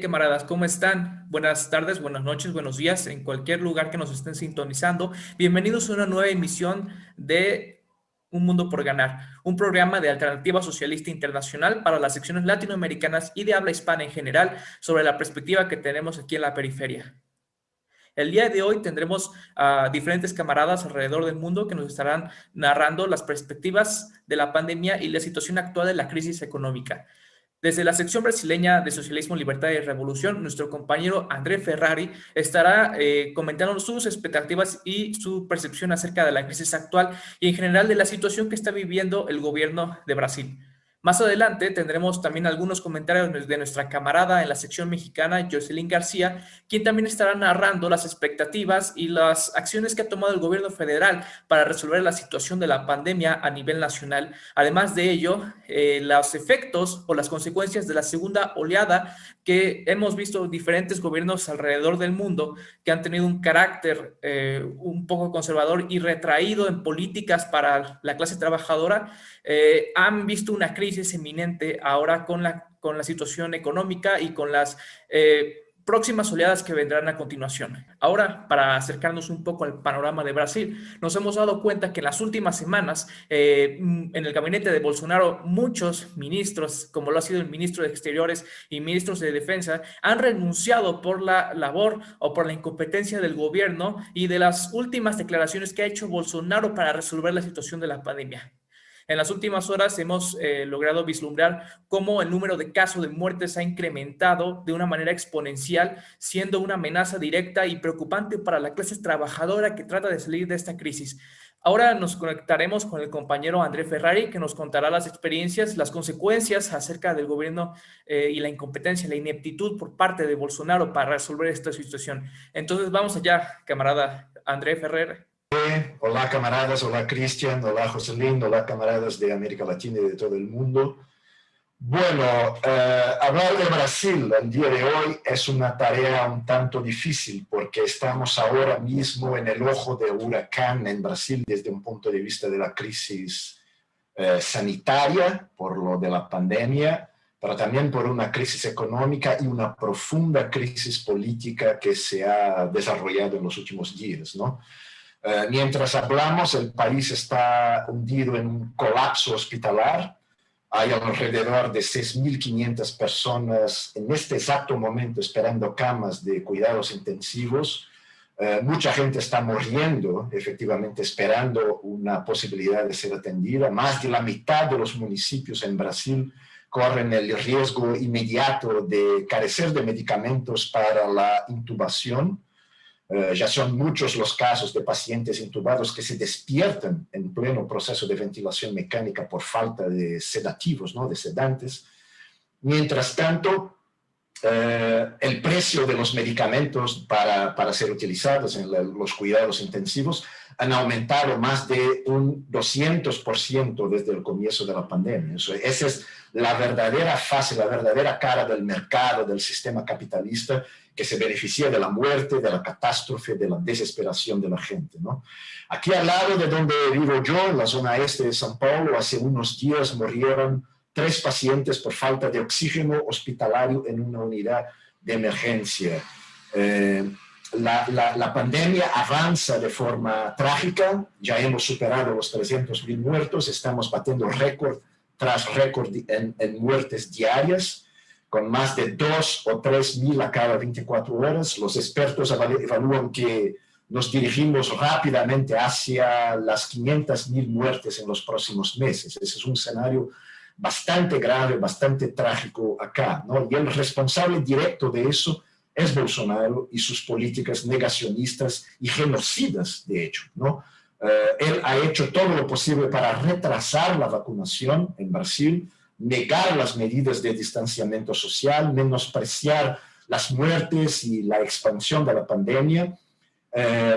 camaradas, ¿cómo están? Buenas tardes, buenas noches, buenos días, en cualquier lugar que nos estén sintonizando. Bienvenidos a una nueva emisión de Un Mundo por Ganar, un programa de Alternativa Socialista Internacional para las secciones latinoamericanas y de habla hispana en general sobre la perspectiva que tenemos aquí en la periferia. El día de hoy tendremos a diferentes camaradas alrededor del mundo que nos estarán narrando las perspectivas de la pandemia y la situación actual de la crisis económica. Desde la sección brasileña de Socialismo, Libertad y Revolución, nuestro compañero André Ferrari estará comentando sus expectativas y su percepción acerca de la crisis actual y en general de la situación que está viviendo el gobierno de Brasil. Más adelante tendremos también algunos comentarios de nuestra camarada en la sección mexicana, Jocelyn García, quien también estará narrando las expectativas y las acciones que ha tomado el gobierno federal para resolver la situación de la pandemia a nivel nacional. Además de ello, los efectos o las consecuencias de la segunda oleada que hemos visto diferentes gobiernos alrededor del mundo que han tenido un carácter un poco conservador y retraído en políticas para la clase trabajadora, han visto una crisis inminente ahora con la situación económica y con las próximas oleadas que vendrán a continuación. Ahora, para acercarnos un poco al panorama de Brasil, nos hemos dado cuenta que en las últimas semanas, en el gabinete de Bolsonaro, muchos ministros, como lo ha sido el ministro de Exteriores y ministros de Defensa, han renunciado por la labor o por la incompetencia del gobierno y de las últimas declaraciones que ha hecho Bolsonaro para resolver la situación de la pandemia. En las últimas horas hemos logrado vislumbrar cómo el número de casos de muertes ha incrementado de una manera exponencial, siendo una amenaza directa y preocupante para la clase trabajadora que trata de salir de esta crisis. Ahora nos conectaremos con el compañero André Ferrari, que nos contará las experiencias, las consecuencias acerca del gobierno y la incompetencia, la ineptitud por parte de Bolsonaro para resolver esta situación. Entonces vamos allá, camarada André Ferrari. Hola camaradas, hola Cristian, hola Jocelyn, hola camaradas de América Latina y de todo el mundo. Bueno, hablar de Brasil el día de hoy es una tarea un tanto difícil porque estamos ahora mismo en el ojo del huracán en Brasil desde un punto de vista de la crisis sanitaria por lo de la pandemia, pero también por una crisis económica y una profunda crisis política que se ha desarrollado en los últimos días, ¿no? Mientras hablamos, el país está hundido en un colapso hospitalar. Hay alrededor de 6.500 personas en este exacto momento esperando camas de cuidados intensivos. Mucha gente está muriendo, efectivamente, esperando una posibilidad de ser atendida. Más de la mitad de los municipios en Brasil corren el riesgo inmediato de carecer de medicamentos para la intubación. Ya son muchos los casos de pacientes intubados que se despiertan en pleno proceso de ventilación mecánica por falta de sedativos, ¿no? De sedantes. Mientras tanto, el precio de los medicamentos para ser utilizados en los cuidados intensivos han aumentado más de un 200% desde el comienzo de la pandemia. Esa es la verdadera fase, la verdadera cara del mercado, del sistema capitalista que se beneficia de la muerte, de la catástrofe, de la desesperación de la gente, ¿no? Aquí al lado de donde vivo yo, en la zona este de São Paulo, hace unos días murieron 3 pacientes por falta de oxígeno hospitalario en una unidad de emergencia. La pandemia avanza de forma trágica, ya hemos superado los 300.000 muertos, estamos batiendo récord tras récord en muertes diarias, con más de 2 o 3.000 a cada 24 horas. Los expertos evalúan que nos dirigimos rápidamente hacia las 500.000 muertes en los próximos meses. Ese es un escenario bastante grave, bastante trágico acá, ¿no? Y el responsable directo de eso es Bolsonaro y sus políticas negacionistas y genocidas, de hecho, ¿no? Él ha hecho todo lo posible para retrasar la vacunación en Brasil, negar las medidas de distanciamiento social, menospreciar las muertes y la expansión de la pandemia.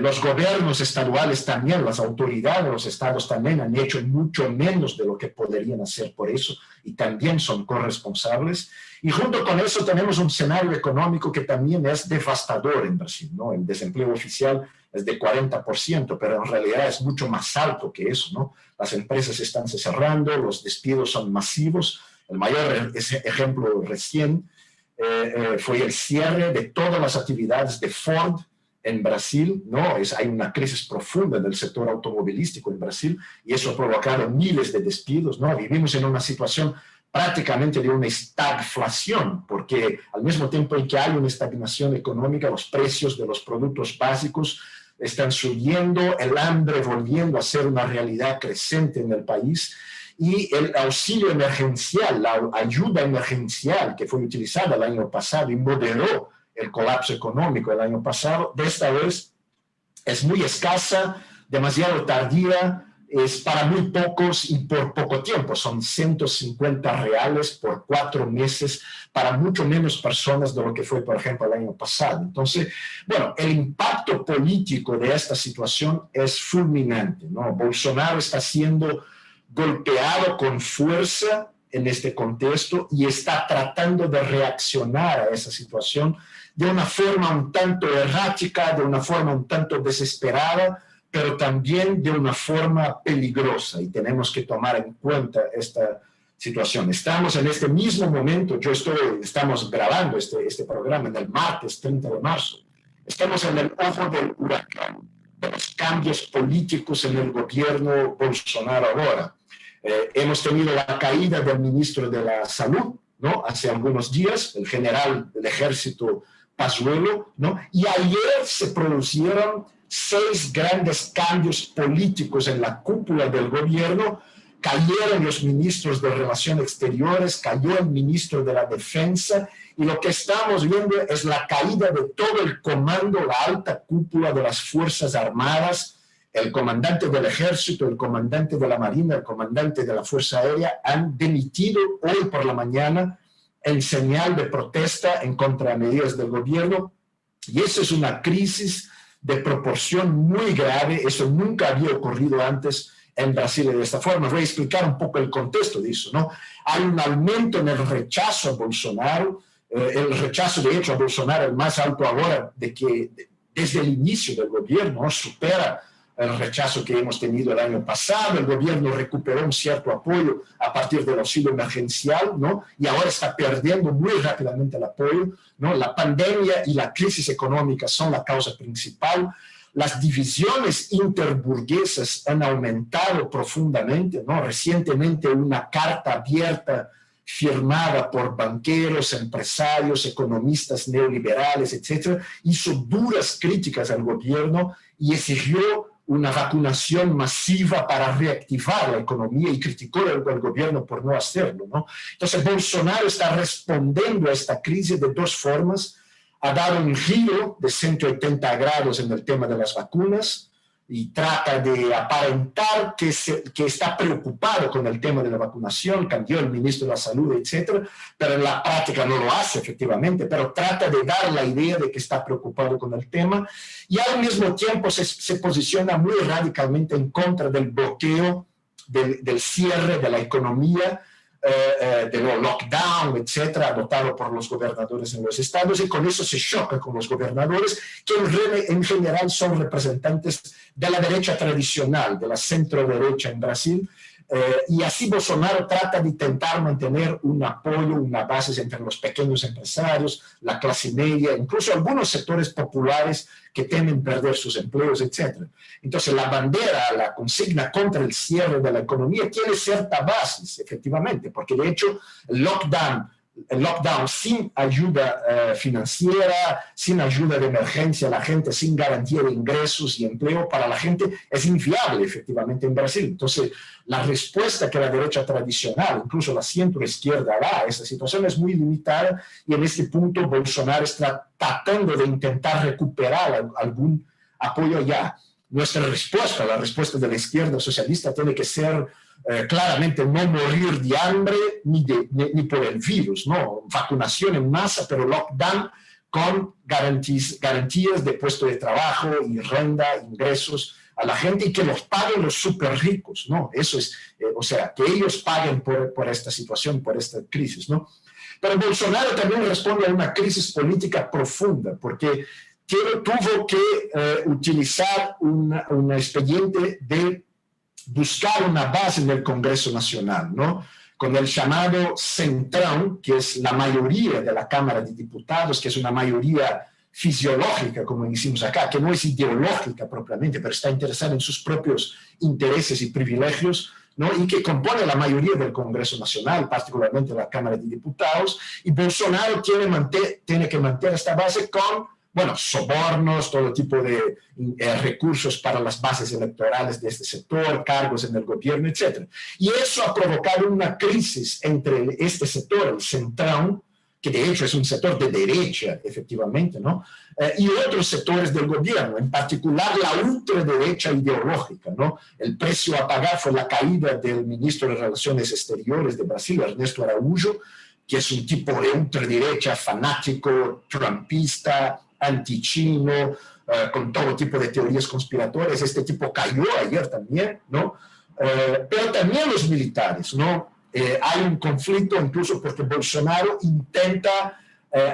Los gobiernos estaduales también, las autoridades de los estados también han hecho mucho menos de lo que podrían hacer por eso y también son corresponsables. Y junto con eso tenemos un escenario económico que también es devastador en Brasil, ¿no? El desempleo oficial es de 40%, pero en realidad es mucho más alto que eso, ¿no? Las empresas están cerrando, los despidos son masivos. El mayor ejemplo recién fue el cierre de todas las actividades de Ford en Brasil, ¿no? Hay una crisis profunda del sector automovilístico en Brasil y eso ha provocado miles de despidos, ¿no? Vivimos en una situación prácticamente de una estagflación, porque al mismo tiempo en que hay una estagnación económica, los precios de los productos básicos están subiendo, el hambre volviendo a ser una realidad creciente en el país, y el auxilio emergencial, la ayuda emergencial que fue utilizada el año pasado y moderó el colapso económico el año pasado, de esta vez es muy escasa, demasiado tardía, es para muy pocos y por poco tiempo. Son 150 reales por 4 meses para mucho menos personas de lo que fue, por ejemplo, el año pasado. Entonces, bueno, el impacto político de esta situación es fulminante, ¿no? Bolsonaro está siendo golpeado con fuerza en este contexto y está tratando de reaccionar a esa situación de una forma un tanto errática, de una forma un tanto desesperada, pero también de una forma peligrosa, y tenemos que tomar en cuenta esta situación. Estamos en este mismo momento, estamos grabando este programa en el martes 30 de marzo, estamos en el ojo del huracán, de los cambios políticos en el gobierno Bolsonaro ahora. Hemos tenido la caída del ministro de la Salud, ¿no? Hace algunos días, el general del ejército Pazuello, ¿no? Y ayer se produjeron 6 grandes cambios políticos en la cúpula del gobierno. Cayeron los ministros de Relaciones Exteriores, cayó el ministro de la Defensa, y lo que estamos viendo es la caída de todo el comando, la alta cúpula de las Fuerzas Armadas. El comandante del Ejército, el comandante de la Marina, el comandante de la Fuerza Aérea han dimitido hoy por la mañana en señal de protesta en contra de medidas del gobierno, y eso es una crisis de proporción muy grave. Eso nunca había ocurrido antes en Brasil de esta forma. Voy a explicar un poco el contexto de eso, ¿no? Hay un aumento en el rechazo a Bolsonaro, el rechazo de hecho a Bolsonaro el más alto ahora desde el inicio del gobierno, ¿no? Supera el rechazo que hemos tenido el año pasado. El gobierno recuperó un cierto apoyo a partir del auxilio emergencial, ¿no? Y ahora está perdiendo muy rápidamente el apoyo, ¿no? La pandemia y la crisis económica son la causa principal. Las divisiones interburguesas han aumentado profundamente, ¿no? Recientemente una carta abierta firmada por banqueros, empresarios, economistas neoliberales, etcétera, hizo duras críticas al gobierno y exigió una vacunación masiva para reactivar la economía, y criticó al gobierno por no hacerlo, ¿no? Entonces Bolsonaro está respondiendo a esta crisis de 2 formas. Ha dado un giro de 180 grados en el tema de las vacunas y trata de aparentar que está preocupado con el tema de la vacunación, cambió el ministro de la Salud, etcétera, pero en la práctica no lo hace efectivamente, pero trata de dar la idea de que está preocupado con el tema, y al mismo tiempo se posiciona muy radicalmente en contra del bloqueo, del cierre de la economía, de los lockdown, etcétera, adoptado por los gobernadores en los estados, y con eso se choca con los gobernadores, que en general son representantes de la derecha tradicional, de la centro derecha en Brasil, y así Bolsonaro trata de intentar mantener un apoyo, una base entre los pequeños empresarios, la clase media, incluso algunos sectores populares que temen perder sus empleos, etc. Entonces la bandera, la consigna contra el cierre de la economía tiene cierta base, efectivamente, porque de hecho el lockdown sin ayuda financiera, sin ayuda de emergencia a la gente, sin garantía de ingresos y empleo para la gente, es inviable efectivamente en Brasil. Entonces, la respuesta que la derecha tradicional, incluso la centro-izquierda, da a esta situación es muy limitada, y en este punto Bolsonaro está tratando de intentar recuperar algún apoyo ya. Nuestra respuesta, la respuesta de la izquierda socialista, tiene que ser claramente no morir de hambre ni por el virus, ¿no? Vacunación en masa, pero lockdown con garantías de puesto de trabajo y renta, ingresos a la gente, y que los paguen los súper ricos, ¿no? Eso es, o sea, que ellos paguen por esta situación, por esta crisis, ¿no? Pero Bolsonaro también responde a una crisis política profunda, porque tuvo que utilizar un expediente de buscar una base en el Congreso Nacional, ¿no? con el llamado Centrão, que es la mayoría de la Cámara de Diputados, que es una mayoría fisiológica, como decimos acá, que no es ideológica propiamente, pero está interesada en sus propios intereses y privilegios, ¿no? Y que compone la mayoría del Congreso Nacional, particularmente la Cámara de Diputados, y Bolsonaro tiene que mantener esta base con, bueno, sobornos, todo tipo de recursos para las bases electorales de este sector, cargos en el gobierno, etc. Y eso ha provocado una crisis entre este sector, el Centrão, que de hecho es un sector de derecha, efectivamente, ¿no? Y otros sectores del gobierno, en particular la ultraderecha ideológica, ¿no? El precio a pagar fue la caída del ministro de Relaciones Exteriores de Brasil, Ernesto Araújo, que es un tipo de ultraderecha fanático, trumpista, antichino, con todo tipo de teorías conspiratorias. Este tipo cayó ayer también, ¿no? Pero también los militares, ¿no? Hay un conflicto incluso porque Bolsonaro intenta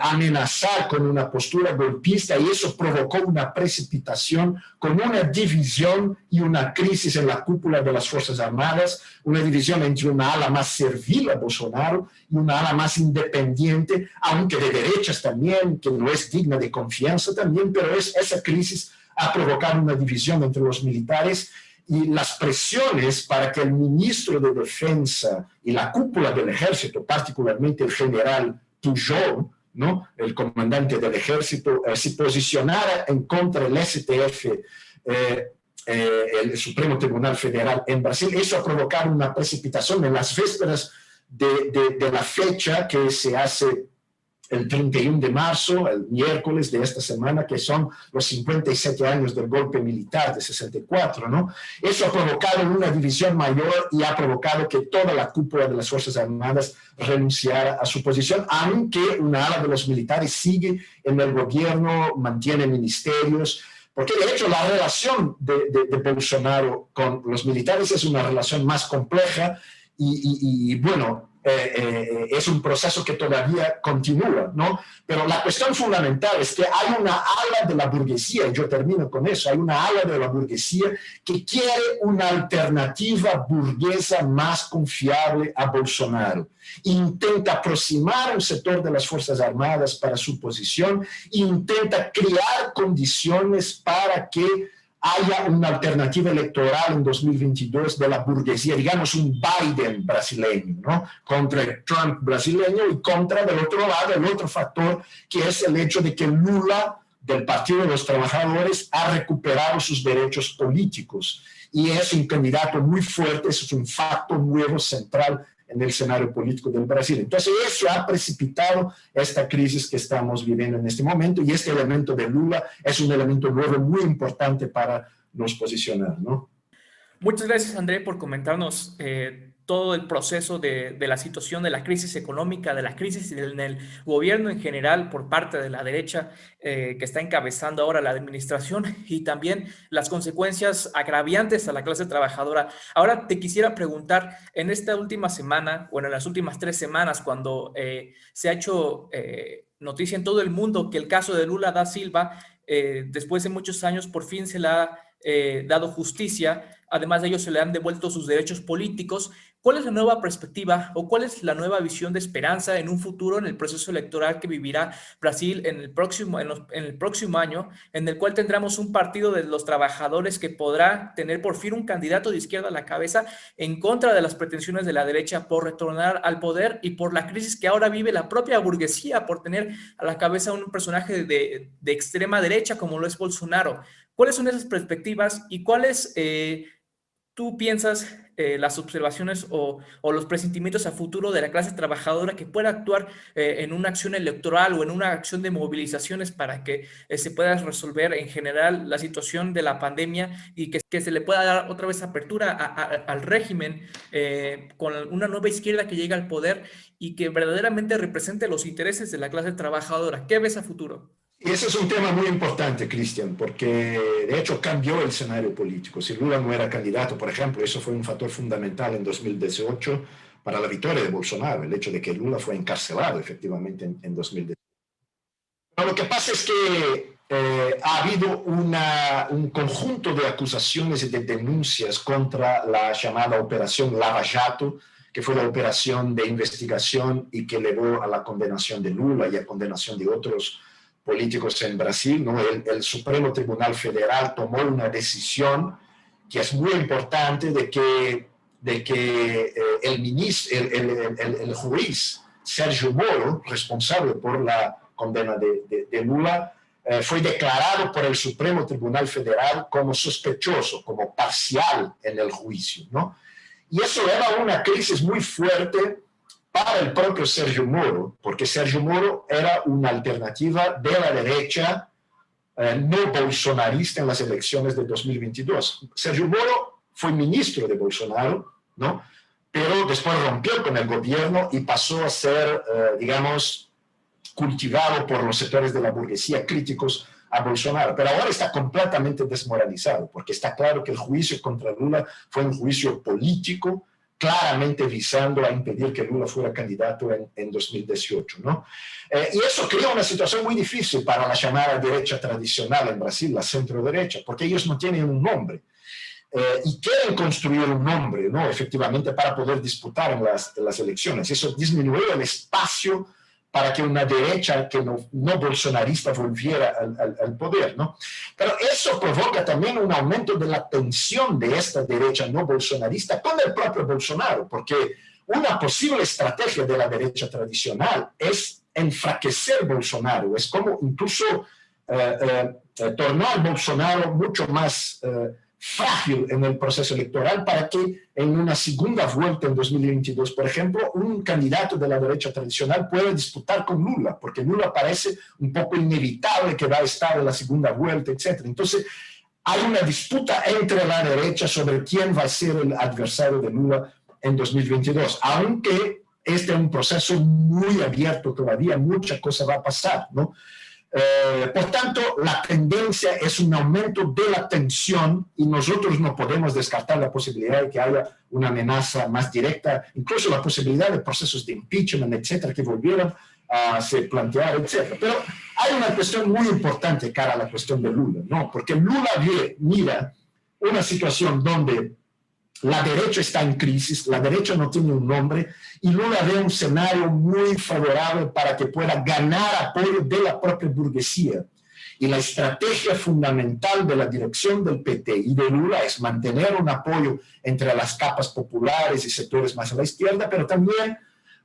amenazar con una postura golpista y eso provocó una precipitación con una división y una crisis en la cúpula de las Fuerzas Armadas, una división entre una ala más servil a Bolsonaro y una ala más independiente, aunque de derechas también, que no es digna de confianza también, pero esa crisis ha provocado una división entre los militares y las presiones para que el ministro de Defensa y la cúpula del ejército, particularmente el general Pujol, ¿no? El comandante del ejército, se posicionara en contra del STF, el Supremo Tribunal Federal en Brasil. Eso ha provocado una precipitación en las vísperas de la fecha que se hace el 31 de marzo, el miércoles de esta semana, que son los 57 años del golpe militar de 64, ¿no? Eso ha provocado una división mayor y ha provocado que toda la cúpula de las Fuerzas Armadas renunciara a su posición, aunque una ala de los militares sigue en el gobierno, mantiene ministerios, porque de hecho la relación de Bolsonaro con los militares es una relación más compleja y bueno, es un proceso que todavía continúa, ¿no? Pero la cuestión fundamental es que hay una ala de la burguesía, y yo termino con eso, hay una ala de la burguesía que quiere una alternativa burguesa más confiable a Bolsonaro. Intenta aproximar un sector de las Fuerzas Armadas para su posición, intenta crear condiciones para que haya una alternativa electoral en 2022 de la burguesía, digamos un Biden brasileño, ¿no? Contra el Trump brasileño y contra, del otro lado, el otro factor, que es el hecho de que Lula, del Partido de los Trabajadores, ha recuperado sus derechos políticos y es un candidato muy fuerte, es un factor nuevo central en el escenario político del Brasil. Entonces, eso ha precipitado esta crisis que estamos viviendo en este momento y este elemento de Lula es un elemento nuevo muy importante para nos posicionar, ¿no? Muchas gracias, André, por comentarnos todo el proceso de la situación de la crisis económica, de la crisis en el gobierno en general por parte de la derecha que está encabezando ahora la administración y también las consecuencias agraviantes a la clase trabajadora. Ahora te quisiera preguntar, en esta última semana, bueno, en las últimas 3 semanas, cuando se ha hecho noticia en todo el mundo que el caso de Lula da Silva, después de muchos años, por fin se le ha dado justicia. Además de ello, se le han devuelto sus derechos políticos. ¿Cuál es la nueva perspectiva o cuál es la nueva visión de esperanza en un futuro en el proceso electoral que vivirá Brasil en el próximo año, en el cual tendremos un partido de los trabajadores que podrá tener por fin un candidato de izquierda a la cabeza en contra de las pretensiones de la derecha por retornar al poder y por la crisis que ahora vive la propia burguesía por tener a la cabeza un personaje de extrema derecha como lo es Bolsonaro? ¿Cuáles son esas perspectivas y cuáles tú piensas las observaciones o los presentimientos a futuro de la clase trabajadora que pueda actuar en una acción electoral o en una acción de movilizaciones para que se pueda resolver en general la situación de la pandemia y que se le pueda dar otra vez apertura al régimen con una nueva izquierda que llegue al poder y que verdaderamente represente los intereses de la clase trabajadora? ¿Qué ves a futuro? Y ese es un tema muy importante, Cristian, porque de hecho cambió el escenario político. Si Lula no era candidato, por ejemplo, eso fue un factor fundamental en 2018 para la victoria de Bolsonaro, el hecho de que Lula fue encarcelado efectivamente en 2018. Pero lo que pasa es que ha habido un conjunto de acusaciones y de denuncias contra la llamada Operación Lava Jato, que fue la operación de investigación y que llevó a la condenación de Lula y a condenación de otros políticos en Brasil, ¿no? El Supremo Tribunal Federal tomó una decisión que es muy importante de que el juez Sergio Moro, responsable por la condena de Lula, fue declarado por el Supremo Tribunal Federal como sospechoso, como parcial en el juicio, ¿no? Y eso lleva a una crisis muy fuerte para el propio Sergio Moro, porque Sergio Moro era una alternativa de la derecha no bolsonarista en las elecciones de 2022. Sergio Moro fue ministro de Bolsonaro, ¿no? Pero después rompió con el gobierno y pasó a ser, digamos, cultivado por los sectores de la burguesía críticos a Bolsonaro. Pero ahora está completamente desmoralizado, porque está claro que el juicio contra Lula fue un juicio político, claramente visando a impedir que Lula fuera candidato en 2018, ¿no? Y eso crea una situación muy difícil para la llamada derecha tradicional en Brasil, la centro-derecha, porque ellos no tienen un nombre. Y quieren construir un nombre, ¿no? Efectivamente, para poder disputar en las elecciones. Eso disminuyó el espacio para que una derecha que no bolsonarista volviera al poder, ¿no? Pero eso provoca también un aumento de la tensión de esta derecha no bolsonarista con el propio Bolsonaro, porque una posible estrategia de la derecha tradicional es enfraquecer Bolsonaro, es como incluso tornar Bolsonaro mucho más frágil en el proceso electoral para que en una segunda vuelta en 2022, por ejemplo, un candidato de la derecha tradicional pueda disputar con Lula, porque Lula parece un poco inevitable que va a estar en la segunda vuelta, etc. Entonces, hay una disputa entre la derecha sobre quién va a ser el adversario de Lula en 2022, aunque este es un proceso muy abierto todavía, mucha cosa va a pasar, ¿no? Por tanto, la tendencia es un aumento de la tensión y nosotros no podemos descartar la posibilidad de que haya una amenaza más directa, incluso la posibilidad de procesos de impeachment, etcétera, que volvieran a se plantear, etcétera. Pero hay una cuestión muy importante cara a la cuestión de Lula, ¿no? Porque Lula mira una situación donde la derecha está en crisis, la derecha no tiene un nombre, y Lula ve un escenario muy favorable para que pueda ganar apoyo de la propia burguesía. Y la estrategia fundamental de la dirección del PT y de Lula es mantener un apoyo entre las capas populares y sectores más a la izquierda, pero también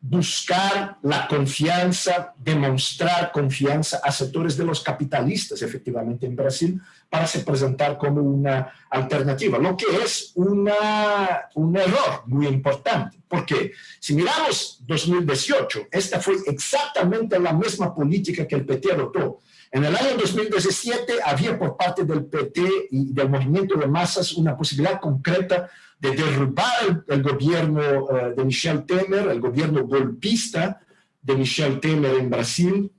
buscar la confianza, demostrar confianza a sectores de los capitalistas, efectivamente, en Brasil, para se presentar como una alternativa, lo que es un error muy importante, porque si miramos 2018, esta fue exactamente la misma política que el PT adoptó. En el año 2017 había por parte del PT y del movimiento de masas una posibilidad concreta de derrubar el gobierno de Michel Temer, el gobierno golpista de Michel Temer en Brasil.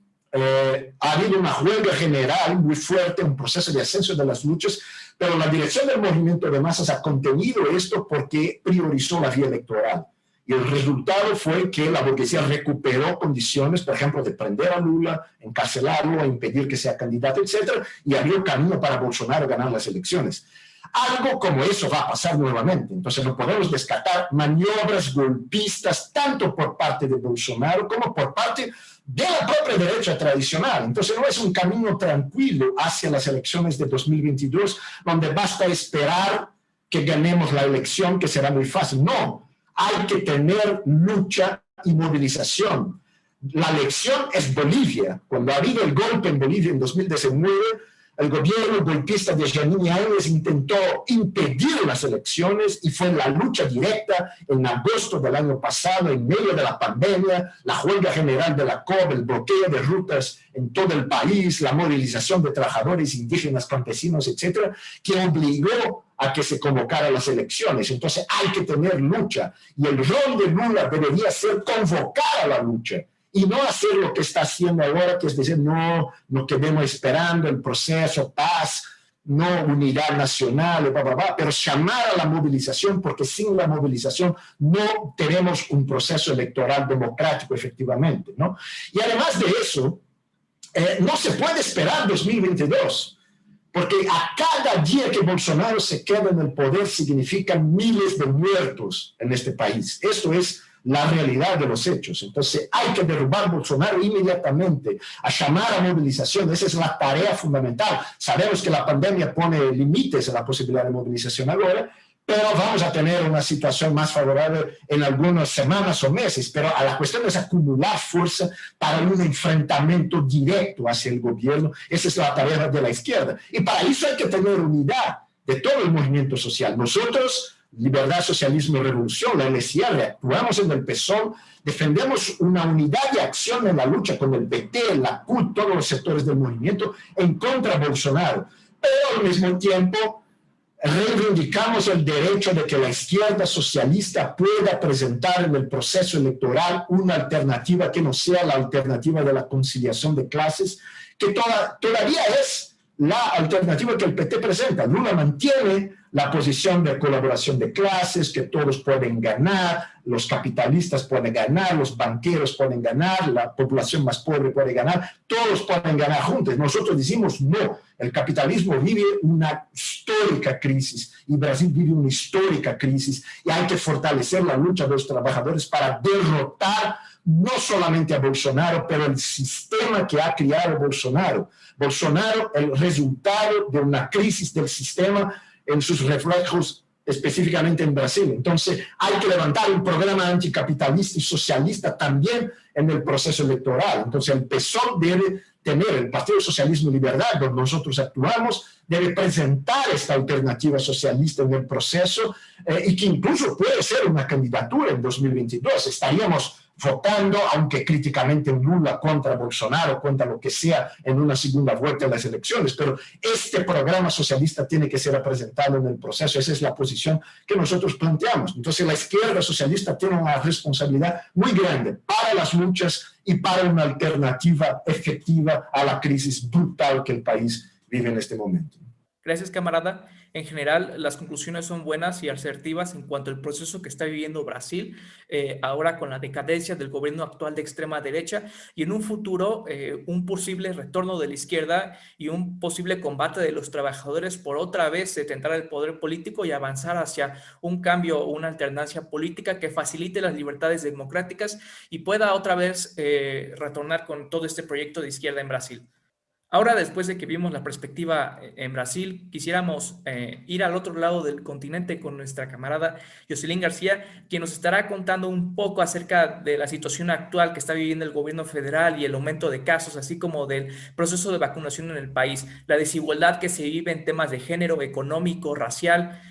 Ha habido una huelga general muy fuerte, un proceso de ascenso de las luchas, pero la dirección del movimiento de masas ha contenido esto porque priorizó la vía electoral. Y el resultado fue que la burguesía recuperó condiciones, por ejemplo, de prender a Lula, encarcelarlo, impedir que sea candidato, etc. Y abrió camino para Bolsonaro ganar las elecciones. Algo como eso va a pasar nuevamente. Entonces no podemos descartar maniobras golpistas tanto por parte de Bolsonaro como por parte de la propia derecha tradicional. Entonces no es un camino tranquilo hacia las elecciones de 2022 donde basta esperar que ganemos la elección, que será muy fácil. No, hay que tener lucha y movilización. La elección es Bolivia. Cuando ha habido el golpe en Bolivia en 2019, el gobierno golpista de Janine Áñez intentó impedir las elecciones y fue la lucha directa en agosto del año pasado, en medio de la pandemia, la huelga general de la COP, el bloqueo de rutas en todo el país, la movilización de trabajadores indígenas, campesinos, etcétera, que obligó a que se convocaran las elecciones. Entonces hay que tener lucha y el rol de Lula debería ser convocar a la lucha y no hacer lo que está haciendo ahora, que es decir, no quedemos esperando el proceso, paz, no unidad nacional, pero llamar a la movilización, porque sin la movilización no tenemos un proceso electoral democrático efectivamente, ¿no? Y además de eso, no se puede esperar 2022. porque a cada día que Bolsonaro se queda en el poder significan miles de muertos en este país. Esto es la realidad de los hechos. Entonces hay que derrubar Bolsonaro inmediatamente, a llamar a movilización. Esa es la tarea fundamental. Sabemos que la pandemia pone límites a la posibilidad de movilización ahora, pero vamos a tener una situación más favorable en algunas semanas o meses. Pero la cuestión es acumular fuerza para un enfrentamiento directo hacia el gobierno. Esa es la tarea de la izquierda. Y para eso hay que tener unidad de todo el movimiento social. Nosotros, Liberdad, Socialismo y Revolución, la LCR, actuamos en el PSOL, defendemos una unidad de acción en la lucha con el PT, la CUT, todos los sectores del movimiento, en contra de Bolsonaro. Pero al mismo tiempo reivindicamos el derecho de que la izquierda socialista pueda presentar en el proceso electoral una alternativa que no sea la alternativa de la conciliación de clases, que todavía es la alternativa que el PT presenta. Lula mantiene la posición de colaboración de clases, que todos pueden ganar, los capitalistas pueden ganar, los banqueros pueden ganar, la población más pobre puede ganar, todos pueden ganar juntos. Nosotros decimos no, el capitalismo vive una histórica crisis y Brasil vive una histórica crisis y hay que fortalecer la lucha de los trabajadores para derrotar no solamente a Bolsonaro, pero el sistema que ha creado Bolsonaro. Bolsonaro, el resultado de una crisis del sistema en sus reflejos específicamente en Brasil. Entonces hay que levantar un programa anticapitalista y socialista también en el proceso electoral. Entonces el PSOL debe tener, el Partido Socialismo y Libertad, donde nosotros actuamos, debe presentar esta alternativa socialista en el proceso y que incluso puede ser una candidatura en 2022. Estaríamos votando, aunque críticamente en Lula contra Bolsonaro, contra lo que sea en una segunda vuelta de las elecciones, pero este programa socialista tiene que ser presentado en el proceso. Esa es la posición que nosotros planteamos. Entonces la izquierda socialista tiene una responsabilidad muy grande para las luchas y para una alternativa efectiva a la crisis brutal que el país vive en este momento. Gracias, camarada. En general, las conclusiones son buenas y asertivas en cuanto al proceso que está viviendo Brasil, ahora con la decadencia del gobierno actual de extrema derecha y en un futuro un posible retorno de la izquierda y un posible combate de los trabajadores por otra vez tentar el poder político y avanzar hacia un cambio o una alternancia política que facilite las libertades democráticas y pueda otra vez retornar con todo este proyecto de izquierda en Brasil. Ahora, después de que vimos la perspectiva en Brasil, quisiéramos ir al otro lado del continente con nuestra camarada Jocelyn García, quien nos estará contando un poco acerca de la situación actual que está viviendo el gobierno federal y el aumento de casos, así como del proceso de vacunación en el país, la desigualdad que se vive en temas de género, económico, racial.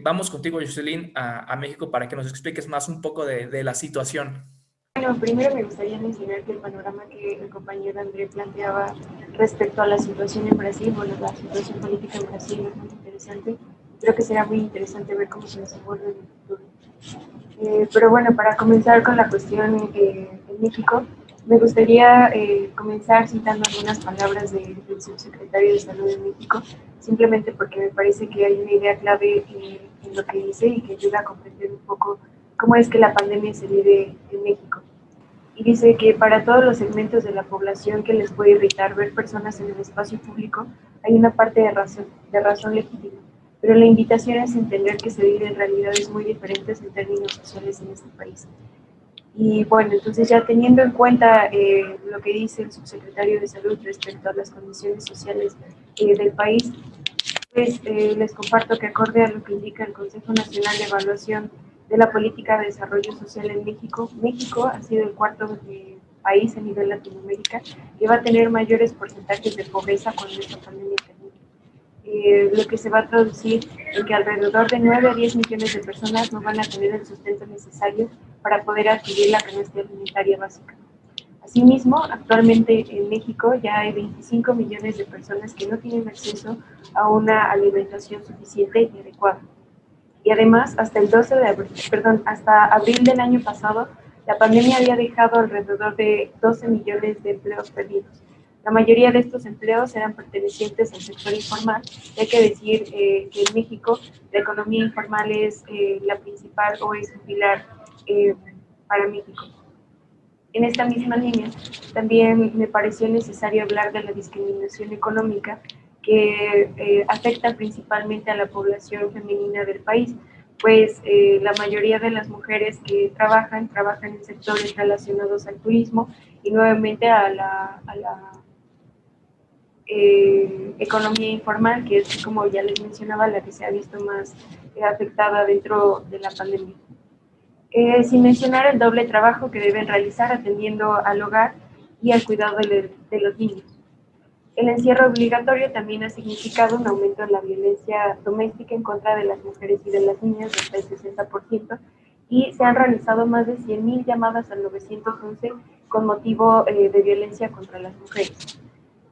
Vamos contigo, Jocelyn, a México para que nos expliques más un poco de la situación. Bueno, primero me gustaría mencionar que el panorama que el compañero André planteaba respecto a la situación en Brasil, bueno, la situación política en Brasil es muy interesante. Creo que será muy interesante ver cómo se desenvuelve en el futuro. Pero bueno, para comenzar con la cuestión en México, me gustaría comenzar citando algunas palabras del subsecretario de Salud de México, simplemente porque me parece que hay una idea clave en lo que dice y que ayuda a comprender un poco cómo es que la pandemia se vive en México. Y dice que para todos los segmentos de la población que les puede irritar ver personas en el espacio público, hay una parte de razón legítima, pero la invitación es entender que se viven realidades muy diferentes en términos sociales en este país. Y bueno, entonces ya teniendo en cuenta lo que dice el subsecretario de Salud respecto a las condiciones sociales del país, pues les comparto que acorde a lo que indica el Consejo Nacional de Evaluación de la Política de Desarrollo Social en México, México ha sido el cuarto país a nivel Latinoamérica que va a tener mayores porcentajes de pobreza cuando esta pandemia termine. Lo que se va a traducir en que alrededor de 9 a 10 millones de personas no van a tener el sustento necesario para poder adquirir la canasta alimentaria básica. Asimismo, actualmente en México ya hay 25 millones de personas que no tienen acceso a una alimentación suficiente y adecuada. Y además, hasta abril del año pasado, la pandemia había dejado alrededor de 12 millones de empleos perdidos. La mayoría de estos empleos eran pertenecientes al sector informal. Hay que decir que en México la economía informal es la principal o es un pilar para México. En esta misma línea, también me pareció necesario hablar de la discriminación económica que afecta principalmente a la población femenina del país, pues la mayoría de las mujeres que trabajan en sectores relacionados al turismo y nuevamente a la economía informal, que es, como ya les mencionaba, la que se ha visto más afectada dentro de la pandemia. Sin mencionar el doble trabajo que deben realizar atendiendo al hogar y al cuidado de los niños. El encierro obligatorio también ha significado un aumento en la violencia doméstica en contra de las mujeres y de las niñas de hasta el 60%, y se han realizado más de 100.000 llamadas al 911 con motivo de violencia contra las mujeres.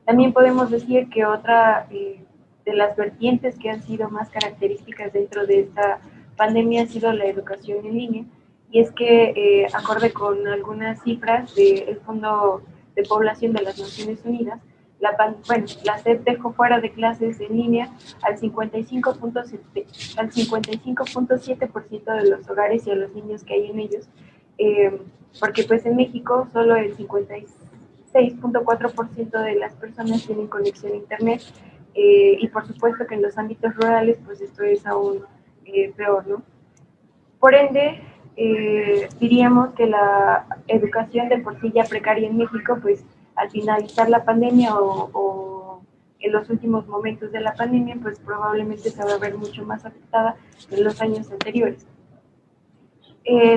También podemos decir que otra de las vertientes que han sido más características dentro de esta pandemia ha sido la educación en línea, y es que, acorde con algunas cifras del Fondo de Población de las Naciones Unidas, la SEP dejó fuera de clases en línea al 55.7% de los hogares y a los niños que hay en ellos, porque pues en México solo el 56.4% de las personas tienen conexión a internet, y por supuesto que en los ámbitos rurales pues esto es aún peor, ¿no? Por ende, diríamos que la educación de por sí ya precaria en México, pues al finalizar la pandemia o en los últimos momentos de la pandemia, pues probablemente se va a ver mucho más afectada en los años anteriores.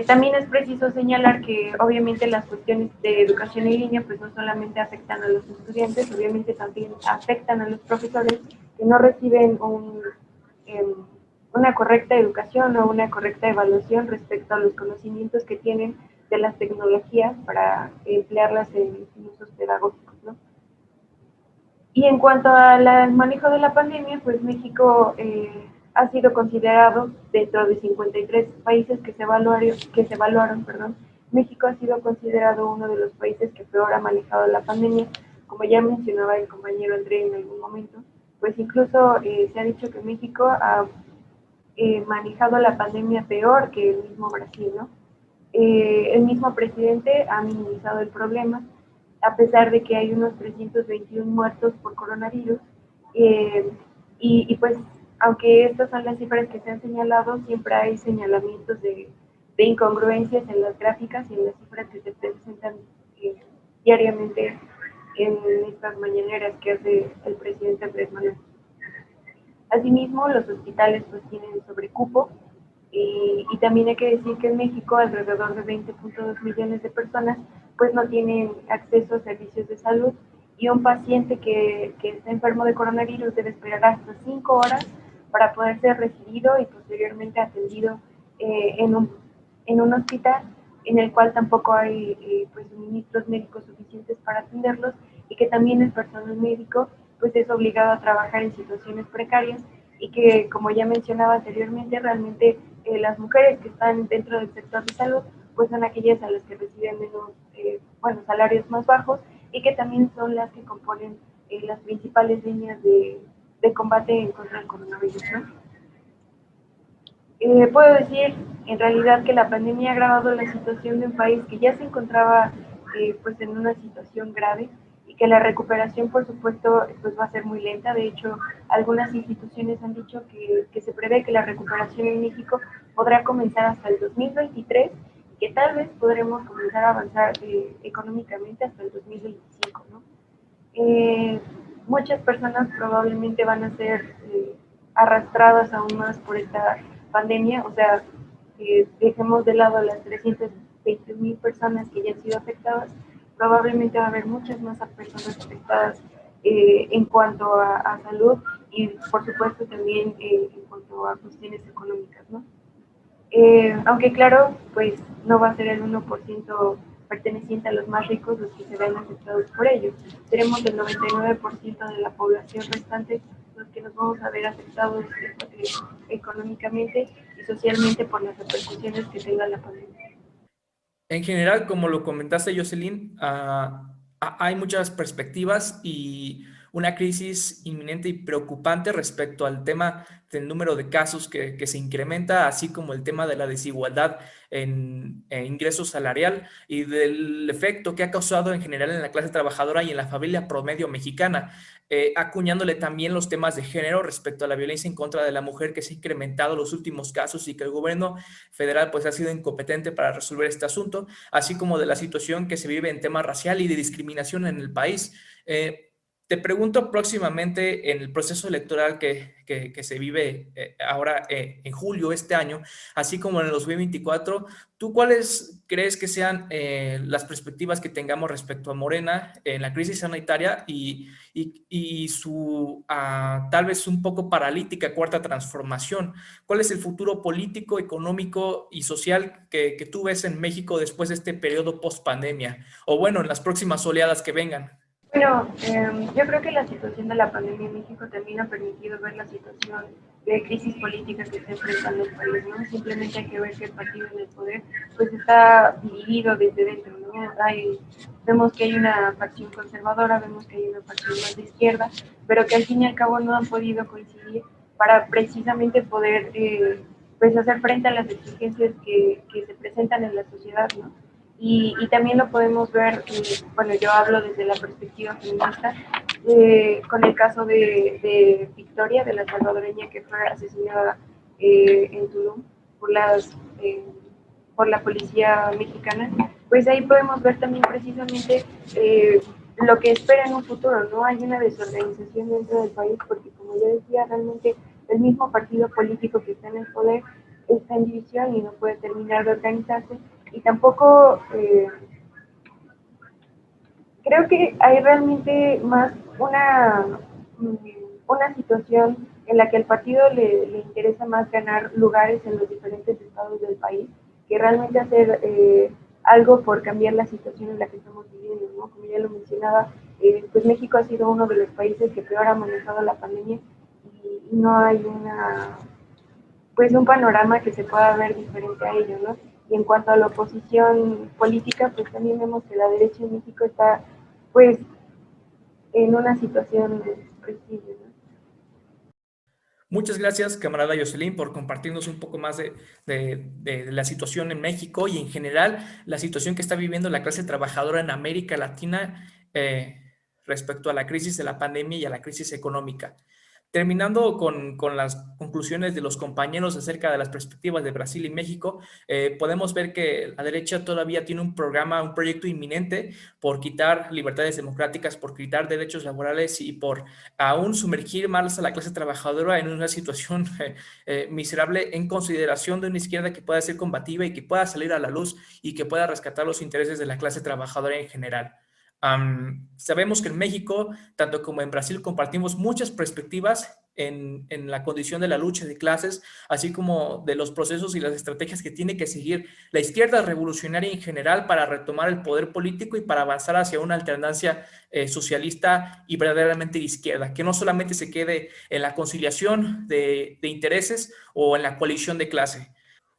También es preciso señalar que obviamente las cuestiones de educación en línea pues no solamente afectan a los estudiantes, obviamente también afectan a los profesores que no reciben una correcta educación o una correcta evaluación respecto a los conocimientos que tienen de las tecnologías para emplearlas en usos pedagógicos, ¿no? Y en cuanto al manejo de la pandemia, pues México ha sido considerado dentro de 53 países que se evaluaron, perdón. México ha sido considerado uno de los países que peor ha manejado la pandemia, como ya mencionaba el compañero André en algún momento, pues incluso se ha dicho que México ha manejado la pandemia peor que el mismo Brasil, ¿no? El mismo presidente ha minimizado el problema, a pesar de que hay unos 321 muertos por coronavirus, y pues, aunque estas son las cifras que se han señalado, siempre hay señalamientos de incongruencias en las gráficas y en las cifras que se presentan diariamente en estas mañaneras que hace el presidente Andrés Manuel. Asimismo, los hospitales pues tienen sobrecupo, y también hay que decir que en México alrededor de 20.2 millones de personas pues no tienen acceso a servicios de salud, y un paciente que está enfermo de coronavirus debe esperar hasta 5 horas para poder ser recibido y posteriormente atendido en un hospital en el cual tampoco hay pues suministros médicos suficientes para atenderlos, y que también el personal médico pues es obligado a trabajar en situaciones precarias, y que, como ya mencionaba anteriormente, realmente las mujeres que están dentro del sector de salud pues son aquellas a las que reciben menos, salarios más bajos, y que también son las que componen las principales líneas de combate en contra del coronavirus, ¿no? Puedo decir en realidad que la pandemia ha agravado la situación de un país que ya se encontraba pues en una situación grave, y que la recuperación por supuesto pues va a ser muy lenta. De hecho, algunas instituciones han dicho que se prevé que la recuperación en México podrá comenzar hasta el 2023, y que tal vez podremos comenzar a avanzar económicamente hasta el 2025, ¿no? Muchas personas probablemente van a ser arrastradas aún más por esta pandemia, o sea, dejemos de lado las 320.000 personas que ya han sido afectadas, probablemente va a haber muchas más personas afectadas en cuanto a salud, y por supuesto también en cuanto a cuestiones económicas, ¿no? Aunque claro, pues no va a ser el 1% perteneciente a los más ricos los que se ven afectados por ello. Seremos el 99% de la población restante los que nos vamos a ver afectados económicamente y socialmente por las repercusiones que tenga la pandemia. En general, como lo comentaste, Jocelyn, hay muchas perspectivas, y una crisis inminente y preocupante respecto al tema del número de casos que se incrementa, así como el tema de la desigualdad en ingreso salarial y del efecto que ha causado en general en la clase trabajadora y en la familia promedio mexicana, acuñándole también los temas de género respecto a la violencia en contra de la mujer que se ha incrementado en los últimos casos y que el gobierno federal pues ha sido incompetente para resolver este asunto, así como de la situación que se vive en tema racial y de discriminación en el país. Te pregunto próximamente en el proceso electoral que se vive ahora en julio este año, así como en el 2024, ¿tú cuáles crees que sean las perspectivas que tengamos respecto a Morena en la crisis sanitaria y su tal vez un poco paralítica cuarta transformación? ¿Cuál es el futuro político, económico y social que tú ves en México después de este periodo post-pandemia? O bueno, en las próximas oleadas que vengan. Bueno, yo creo que la situación de la pandemia en México también ha permitido ver la situación de crisis política que está enfrentando el país, ¿no? Simplemente hay que ver que el partido en el poder pues está dividido desde dentro, ¿no? Vemos que hay una facción conservadora, vemos que hay una facción más de izquierda, pero que al fin y al cabo no han podido coincidir para precisamente poder pues hacer frente a las exigencias que se presentan en la sociedad, ¿no? Y también lo podemos ver, bueno, yo hablo desde la perspectiva feminista, con el caso de Victoria, de la salvadoreña que fue asesinada en Tulum por la policía mexicana, pues ahí podemos ver también precisamente lo que espera en un futuro, ¿no? Hay una desorganización dentro del país porque, como ya decía, realmente el mismo partido político que está en el poder está en división y no puede terminar de organizarse. Y tampoco creo que hay realmente más una situación en la que al partido le interesa más ganar lugares en los diferentes estados del país que realmente hacer algo por cambiar la situación en la que estamos viviendo, ¿no? Como ya lo mencionaba, pues México ha sido uno de los países que peor ha manejado la pandemia y no hay pues un panorama que se pueda ver diferente a ello, ¿no? Y en cuanto a la oposición política, pues también vemos que la derecha en México está, pues, en una situación sensible, ¿no? Muchas gracias, camarada Jocelyn, por compartirnos un poco más de la situación en México y en general la situación que está viviendo la clase trabajadora en América Latina respecto a la crisis de la pandemia y a la crisis económica. Terminando con las conclusiones de los compañeros acerca de las perspectivas de Brasil y México, podemos ver que la derecha todavía tiene un programa, un proyecto inminente por quitar libertades democráticas, por quitar derechos laborales y por aún sumergir más a la clase trabajadora en una situación miserable en consideración de una izquierda que pueda ser combativa y que pueda salir a la luz y que pueda rescatar los intereses de la clase trabajadora en general. Sabemos que en México, tanto como en Brasil, compartimos muchas perspectivas en la condición de la lucha de clases, así como de los procesos y las estrategias que tiene que seguir la izquierda revolucionaria en general para retomar el poder político y para avanzar hacia una alternancia socialista y verdaderamente de izquierda, que no solamente se quede en la conciliación de intereses o en la coalición de clase.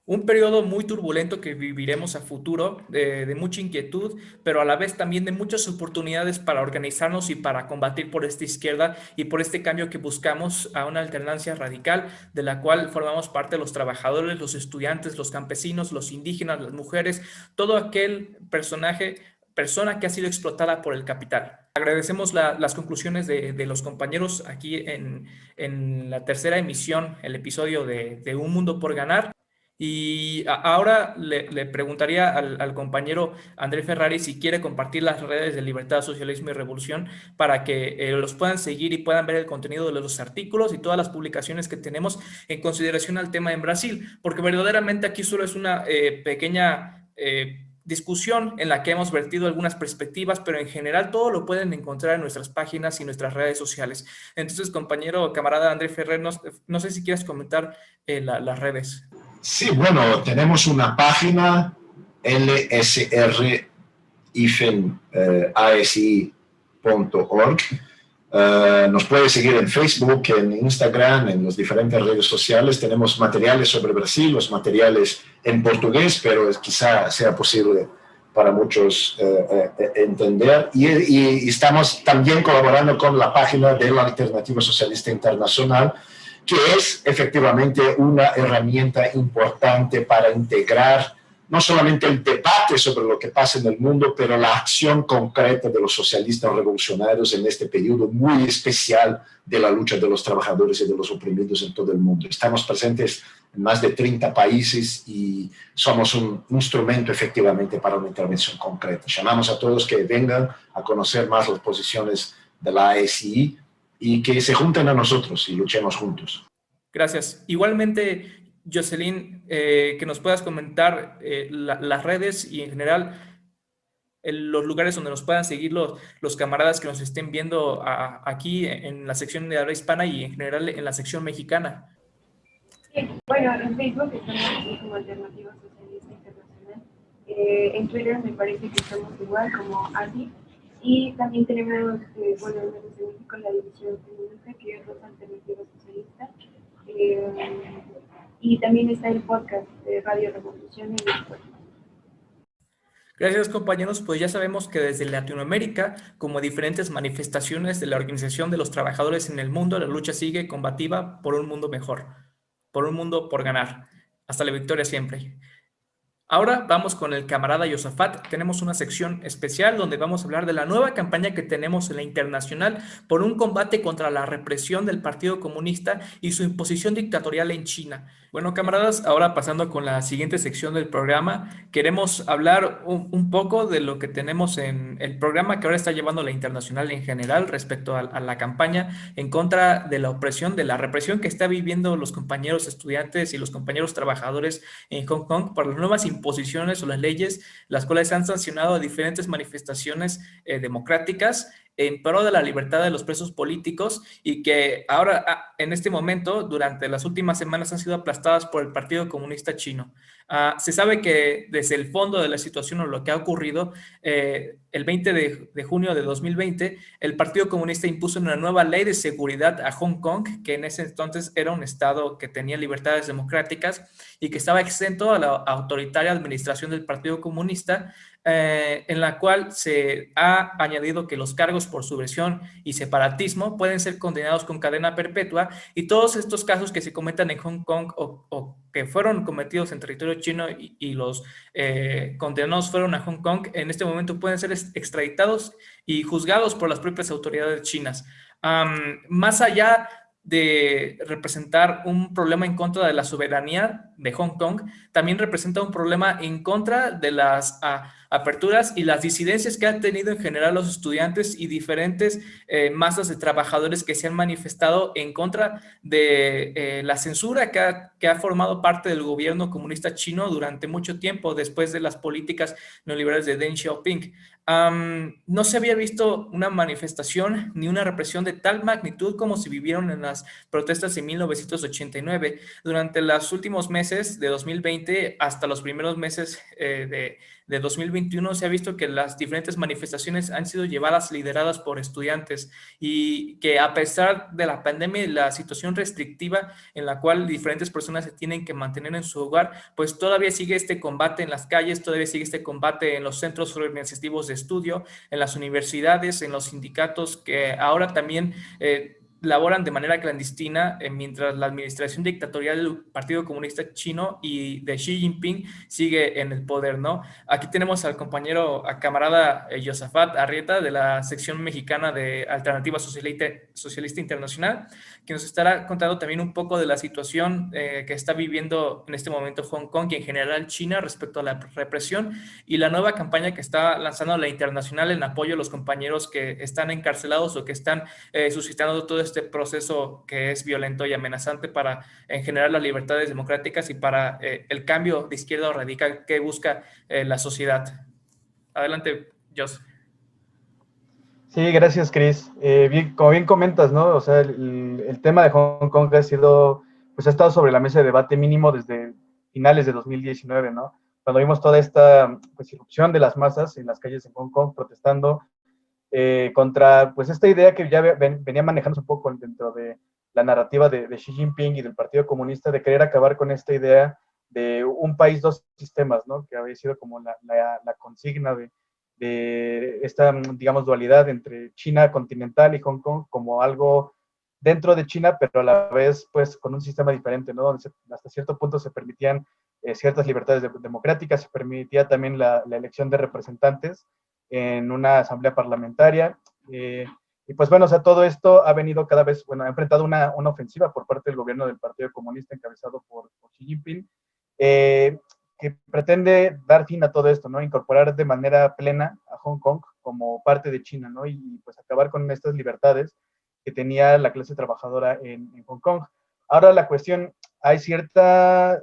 Un periodo muy turbulento que viviremos a futuro, de mucha inquietud, pero a la vez también de muchas oportunidades para organizarnos y para combatir por esta izquierda y por este cambio que buscamos a una alternancia radical de la cual formamos parte los trabajadores, los estudiantes, los campesinos, los indígenas, las mujeres, todo aquel persona que ha sido explotada por el capital. Agradecemos las conclusiones de los compañeros aquí en la tercera emisión, el episodio de Un Mundo por Ganar. Y ahora le preguntaría al compañero André Ferrari si quiere compartir las redes de Libertad, Socialismo y Revolución para que los puedan seguir y puedan ver el contenido de los artículos y todas las publicaciones que tenemos en consideración al tema en Brasil, porque verdaderamente aquí solo es una pequeña discusión en la que hemos vertido algunas perspectivas, pero en general todo lo pueden encontrar en nuestras páginas y nuestras redes sociales. Entonces, compañero, camarada André Ferrer, no sé si quieres comentar las redes. Sí, bueno, tenemos una página lsr-asi.org. Nos puede seguir en Facebook, en Instagram, en las diferentes redes sociales. Tenemos materiales sobre Brasil, los materiales en portugués, pero quizá sea posible para muchos entender. Y estamos también colaborando con la página de la Alternativa Socialista Internacional, que es efectivamente una herramienta importante para integrar no solamente el debate sobre lo que pasa en el mundo, pero la acción concreta de los socialistas revolucionarios en este periodo muy especial de la lucha de los trabajadores y de los oprimidos en todo el mundo. Estamos presentes en más de 30 países y somos un instrumento efectivamente para una intervención concreta. Llamamos a todos que vengan a conocer más las posiciones de la ASI y que se junten a nosotros y luchemos juntos. Gracias. Igualmente, Jocelyn, que nos puedas comentar las redes y en general los lugares donde nos puedan seguir los camaradas que nos estén viendo aquí en la sección de habla hispana y en general en la sección mexicana. Sí, bueno, en Facebook estamos así como Alternativa Socialista Internacional. En Twitter me parece que estamos igual como ASI. Y también tenemos, bueno, en México la división feminista, que es Rosa Alternativa Socialista. Y también está el podcast de Radio Revolución en Spotify. Gracias, compañeros. Pues ya sabemos que desde Latinoamérica, como diferentes manifestaciones de la Organización de los Trabajadores en el Mundo, la lucha sigue combativa por un mundo mejor, por un mundo por ganar. Hasta la victoria siempre. Ahora vamos con el camarada Yosafat. Tenemos una sección especial donde vamos a hablar de la nueva campaña que tenemos en la internacional por un combate contra la represión del Partido Comunista y su imposición dictatorial en China. Bueno, camaradas, ahora pasando con la siguiente sección del programa, queremos hablar un poco de lo que tenemos en el programa que ahora está llevando la internacional en general respecto a la campaña en contra de la opresión, de la represión que está viviendo los compañeros estudiantes y los compañeros trabajadores en Hong Kong por las nuevas imposiciones o las leyes, las cuales han sancionado a diferentes manifestaciones democráticas en pro de la libertad de los presos políticos y que ahora, en este momento, durante las últimas semanas han sido aplastadas por el Partido Comunista Chino. Se sabe que desde el fondo de la situación o lo que ha ocurrido, el 20 de junio de 2020, el Partido Comunista impuso una nueva ley de seguridad a Hong Kong, que en ese entonces era un estado que tenía libertades democráticas y que estaba exento a la autoritaria administración del Partido Comunista, en la cual se ha añadido que los cargos por subversión y separatismo pueden ser condenados con cadena perpetua y todos estos casos que se cometan en Hong Kong o que fueron cometidos en territorio chino y los condenados fueron a Hong Kong, en este momento pueden ser extraditados y juzgados por las propias autoridades chinas. Más allá de representar un problema en contra de la soberanía de Hong Kong, también representa un problema en contra de las aperturas y las disidencias que han tenido en general los estudiantes y diferentes masas de trabajadores que se han manifestado en contra de la censura que ha formado parte del gobierno comunista chino durante mucho tiempo después de las políticas neoliberales de Deng Xiaoping. No se había visto una manifestación ni una represión de tal magnitud como se vivieron en las protestas de 1989. Durante los últimos meses de 2020 hasta los primeros meses de 2021 se ha visto que las diferentes manifestaciones han sido lideradas por estudiantes y que a pesar de la pandemia y la situación restrictiva en la cual diferentes personas se tienen que mantener en su hogar, pues todavía sigue este combate en las calles, todavía sigue este combate en los centros organizativos de estudio, en las universidades, en los sindicatos que ahora también laboran de manera clandestina mientras la administración dictatorial del Partido Comunista Chino y de Xi Jinping sigue en el poder, ¿no? Aquí tenemos al compañero, a camarada Yosafat Arrieta de la sección mexicana de Alternativa Socialista Internacional, que nos estará contando también un poco de la situación que está viviendo en este momento Hong Kong y en general China respecto a la represión y la nueva campaña que está lanzando la internacional en apoyo a los compañeros que están encarcelados o que están suscitando todo este proceso que es violento y amenazante para en general las libertades democráticas y para el cambio de izquierda o radical que busca la sociedad. Adelante, Jos. Sí, gracias, Chris. Como bien comentas, ¿no? O sea, el tema de Hong Kong ha estado sobre la mesa de debate mínimo desde finales de 2019, ¿no? Cuando vimos toda esta irrupción de las masas en las calles en Hong Kong protestando contra esta idea que ya venía manejándose un poco dentro de la narrativa de Xi Jinping y del Partido Comunista de querer acabar con esta idea de un país, dos sistemas, ¿no? Que había sido como la consigna de esta, digamos, dualidad entre China continental y Hong Kong como algo dentro de China, pero a la vez, pues, con un sistema diferente, ¿no? Donde hasta cierto punto se permitían ciertas libertades democráticas, se permitía también la elección de representantes en una asamblea parlamentaria. Y pues bueno, o sea, todo esto ha venido cada vez, bueno, ha enfrentado una ofensiva por parte del gobierno del Partido Comunista encabezado por Xi Jinping, que pretende dar fin a todo esto, ¿no? Incorporar de manera plena a Hong Kong como parte de China, ¿no? Y pues acabar con estas libertades que tenía la clase trabajadora en Hong Kong. Ahora la cuestión, hay cierta,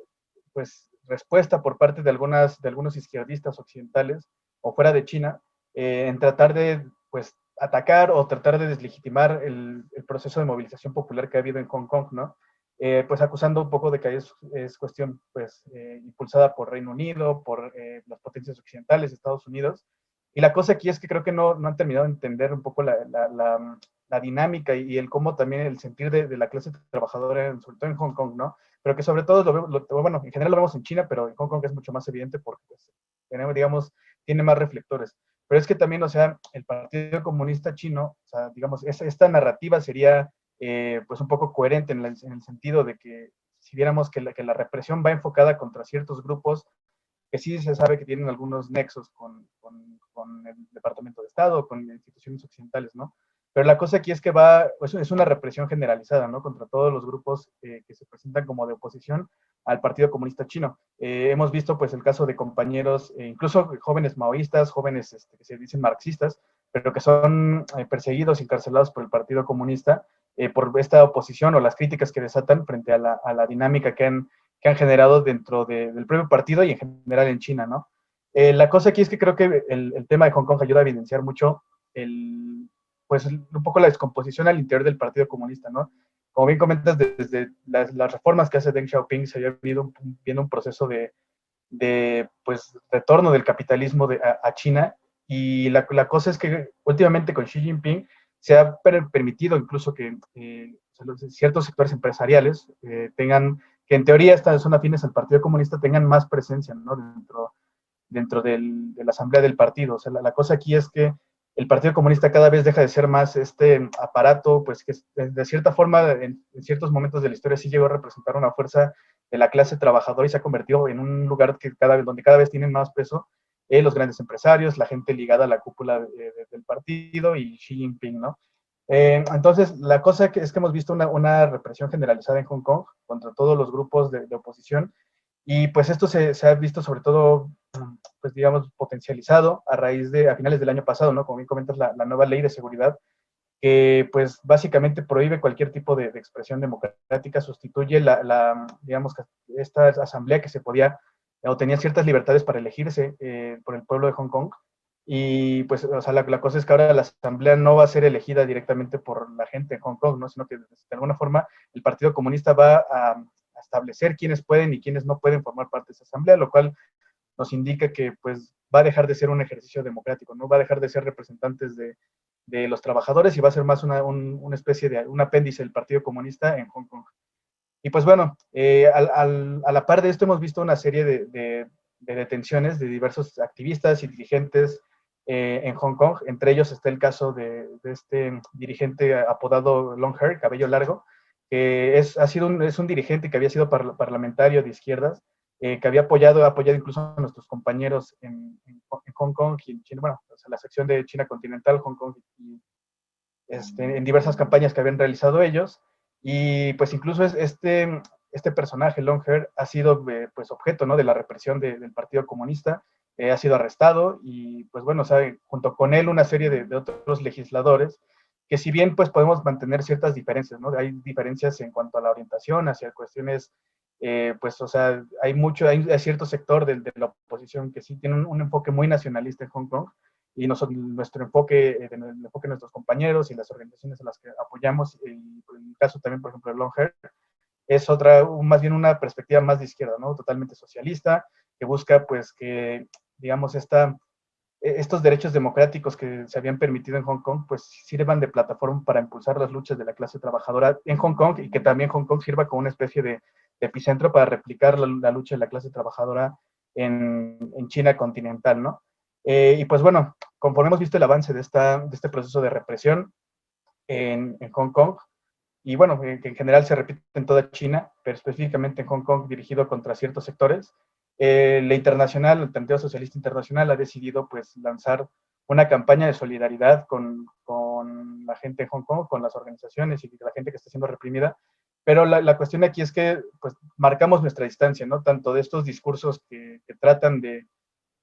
pues, respuesta por parte de algunos izquierdistas occidentales o fuera de China en tratar de, pues, atacar o tratar de deslegitimar el proceso de movilización popular que ha habido en Hong Kong, ¿no? Pues acusando un poco de que es cuestión, pues, impulsada por Reino Unido, por las potencias occidentales, Estados Unidos. Y la cosa aquí es que creo que no han terminado de entender un poco la dinámica y el cómo también el sentir de la clase trabajadora, sobre todo en Hong Kong, ¿no? Pero que sobre todo, bueno, en general lo vemos en China, pero en Hong Kong es mucho más evidente porque, pues, tenemos, digamos, tiene más reflectores. Pero es que también, o sea, el Partido Comunista Chino, o sea, digamos, esta narrativa sería, pues, un poco coherente en el sentido de que si viéramos que la represión va enfocada contra ciertos grupos que sí se sabe que tienen algunos nexos con el Departamento de Estado, con instituciones occidentales, ¿no? Pero la cosa aquí es que es una represión generalizada, ¿no? Contra todos los grupos que se presentan como de oposición al Partido Comunista Chino. Hemos visto, pues, el caso de compañeros, incluso jóvenes maoístas, jóvenes que se dicen marxistas, pero que son perseguidos y encarcelados por el Partido Comunista por esta oposición o las críticas que desatan frente a la dinámica que han generado dentro del propio partido y en general en China, ¿no? La cosa aquí es que creo que el tema de Hong Kong ayuda a evidenciar mucho pues un poco la descomposición al interior del Partido Comunista, ¿no? Como bien comentas, desde las reformas que hace Deng Xiaoping se había viendo un proceso de pues, retorno del capitalismo a China, y la cosa es que últimamente con Xi Jinping se ha permitido incluso que ciertos sectores empresariales tengan, que en teoría son afines al Partido Comunista, tengan más presencia, ¿no? dentro de la asamblea del partido. O sea, la cosa aquí es que el Partido Comunista cada vez deja de ser más este aparato, pues que de cierta forma en ciertos momentos de la historia sí llegó a representar una fuerza de la clase trabajadora y se ha convertido en un lugar donde cada vez tienen más peso los grandes empresarios, la gente ligada a la cúpula del partido y Xi Jinping, ¿no? Entonces, la cosa es que hemos visto una represión generalizada en Hong Kong contra todos los grupos de oposición, y pues esto se ha visto sobre todo, pues digamos, potencializado a finales del año pasado, ¿no? Como bien comentas, la nueva ley de seguridad, que pues básicamente prohíbe cualquier tipo de expresión democrática, sustituye digamos, esta asamblea que se podía o tenía ciertas libertades para elegirse por el pueblo de Hong Kong. Y pues, o sea, la cosa es que ahora la asamblea no va a ser elegida directamente por la gente en Hong Kong, ¿no? Sino que de alguna forma el Partido Comunista va a establecer quiénes pueden y quiénes no pueden formar parte de esa asamblea, lo cual nos indica que pues va a dejar de ser un ejercicio democrático, ¿no? Va a dejar de ser representantes de los trabajadores y va a ser más una especie de un apéndice del Partido Comunista en Hong Kong. Y pues bueno, a la par de esto hemos visto una serie de detenciones de diversos activistas y dirigentes en Hong Kong. Entre ellos está el caso de este dirigente apodado Long Hair, cabello largo, que es un dirigente que había sido parlamentario de izquierdas, que había apoyado incluso a nuestros compañeros en Hong Kong y en China, bueno, o sea, la sección de China continental, Hong Kong, y en diversas campañas que habían realizado ellos. Y pues incluso este personaje, Long Hair, ha sido pues objeto, ¿no? de la represión del Partido Comunista, ha sido arrestado y pues bueno, o sea, junto con él una serie de otros legisladores, que si bien pues podemos mantener ciertas diferencias, ¿no? Hay diferencias en cuanto a la orientación, hacia cuestiones, pues o sea, hay cierto sector de la oposición que sí tiene un enfoque muy nacionalista en Hong Kong, y nuestro enfoque, el enfoque de nuestros compañeros y las organizaciones a las que apoyamos, y en el caso también, por ejemplo, de Long Hair, es más bien una perspectiva más de izquierda, ¿no? Totalmente socialista, que busca pues que, digamos, estos derechos democráticos que se habían permitido en Hong Kong, pues sirvan de plataforma para impulsar las luchas de la clase trabajadora en Hong Kong, y que también Hong Kong sirva como una especie de epicentro para replicar la lucha de la clase trabajadora en China continental, ¿no? Y pues bueno, conforme hemos visto el avance de este proceso de represión en Hong Kong, y bueno, que en general se repite en toda China, pero específicamente en Hong Kong dirigido contra ciertos sectores, la internacional, el Alternativa Socialista Internacional ha decidido pues lanzar una campaña de solidaridad con la gente de Hong Kong, con las organizaciones y la gente que está siendo reprimida, pero la cuestión aquí es que pues marcamos nuestra distancia, ¿no? Tanto de estos discursos que tratan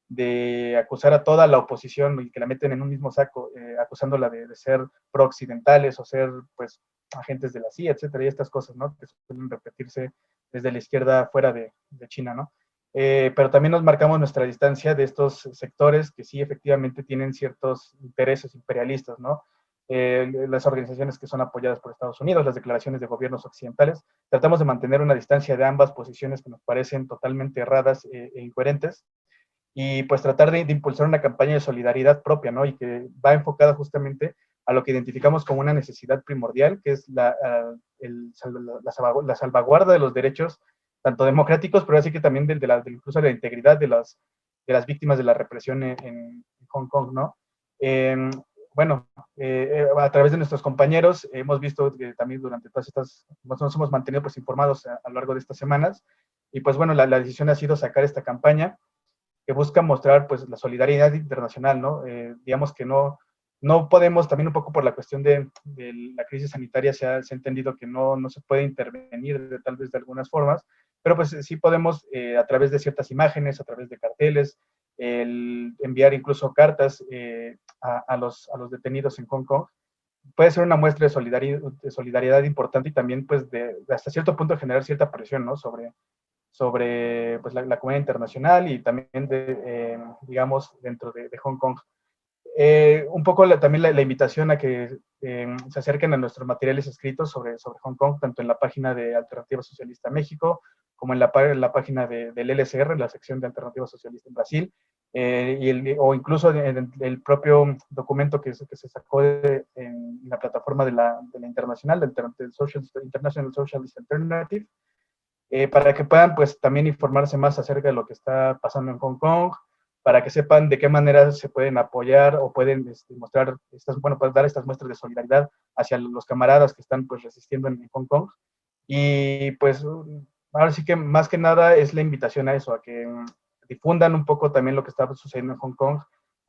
de acusar a toda la oposición y que la meten en un mismo saco, acusándola de ser pro-occidentales o ser, pues, agentes de la CIA, etcétera, y estas cosas, ¿no? Que suelen repetirse desde la izquierda fuera de China, ¿no? Pero también nos marcamos nuestra distancia de estos sectores que sí efectivamente tienen ciertos intereses imperialistas, ¿no? Las organizaciones que son apoyadas por Estados Unidos, las declaraciones de gobiernos occidentales, tratamos de mantener una distancia de ambas posiciones que nos parecen totalmente erradas e incoherentes, y pues tratar de impulsar una campaña de solidaridad propia, ¿no? Y que va enfocada justamente a lo que identificamos como una necesidad primordial, que es la salvaguarda de los derechos, tanto democráticos, pero así que también incluso de la integridad de las víctimas de la represión en Hong Kong, ¿no? Bueno, a través de nuestros compañeros hemos visto que también durante todas estas, nos hemos mantenido pues informados a lo largo de estas semanas, y pues bueno, la decisión ha sido sacar esta campaña que busca mostrar pues la solidaridad internacional, ¿no? Digamos que no podemos, también un poco por la cuestión de la crisis sanitaria se ha entendido que no se puede intervenir tal vez de algunas formas, pero pues sí podemos a través de ciertas imágenes, a través de carteles, enviar incluso cartas a los detenidos en Hong Kong. Puede ser una muestra de solidaridad importante y también pues hasta cierto punto generar cierta presión, ¿no? sobre pues, la comunidad internacional y también, digamos, dentro de Hong Kong. Un poco también la invitación a que se acerquen a nuestros materiales escritos sobre Hong Kong, tanto en la página de Alternativa Socialista México, como en la página del LSR, la sección de Alternativa Socialista en Brasil, o incluso en el propio documento que se sacó en la plataforma de la internacional, del International Socialist Alternative, para que puedan pues también informarse más acerca de lo que está pasando en Hong Kong, para que sepan de qué manera se pueden apoyar o pueden mostrar pues dar estas muestras de solidaridad hacia los camaradas que están pues resistiendo en Hong Kong. Y pues ahora sí que más que nada es la invitación a eso, a que difundan un poco también lo que está sucediendo en Hong Kong,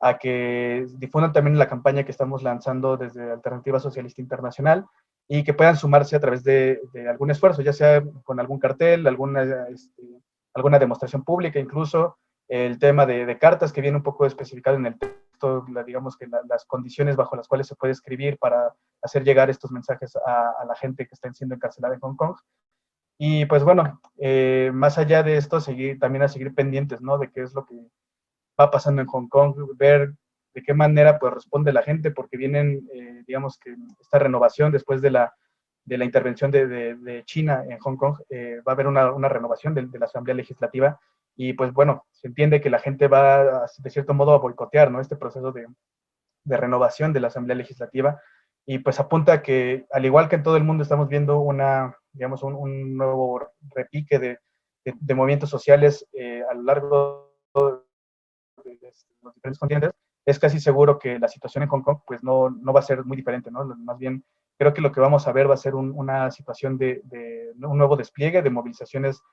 a que difundan también la campaña que estamos lanzando desde Alternativa Socialista Internacional, y que puedan sumarse a través de algún esfuerzo, ya sea con algún cartel, alguna demostración pública, incluso el tema de cartas que viene un poco especificado en el texto, digamos que las condiciones bajo las cuales se puede escribir para hacer llegar estos mensajes a la gente que está siendo encarcelada en Hong Kong. Y pues bueno, más allá de esto, también a seguir pendientes, ¿no? De qué es lo que va pasando en Hong Kong, ver de qué manera pues responde la gente, porque vienen, digamos que esta renovación después de la intervención de China en Hong Kong, va a haber una renovación de la Asamblea Legislativa, y pues bueno, se entiende que la gente va de cierto modo a boicotear, ¿no? Este proceso de renovación de la Asamblea Legislativa, y pues apunta a que, al igual que en todo el mundo, estamos viendo digamos, un nuevo repique de movimientos sociales a lo largo de los diferentes continentes. Es casi seguro que la situación en Hong Kong pues no va a ser muy diferente, ¿no? Más bien, creo que lo que vamos a ver va a ser una situación de un nuevo despliegue de movilizaciones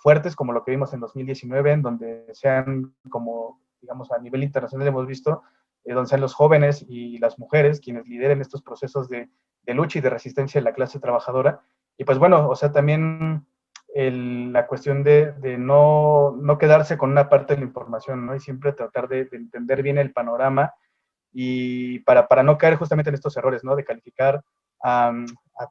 fuertes, como lo que vimos en 2019, en donde sean, como digamos a nivel internacional hemos visto, donde sean los jóvenes y las mujeres quienes lideren estos procesos de lucha y de resistencia de la clase trabajadora. Y pues bueno, o sea, también la cuestión de no quedarse con una parte de la información, ¿no? Y siempre tratar de entender bien el panorama, y para no caer justamente en estos errores, ¿no? De calificar a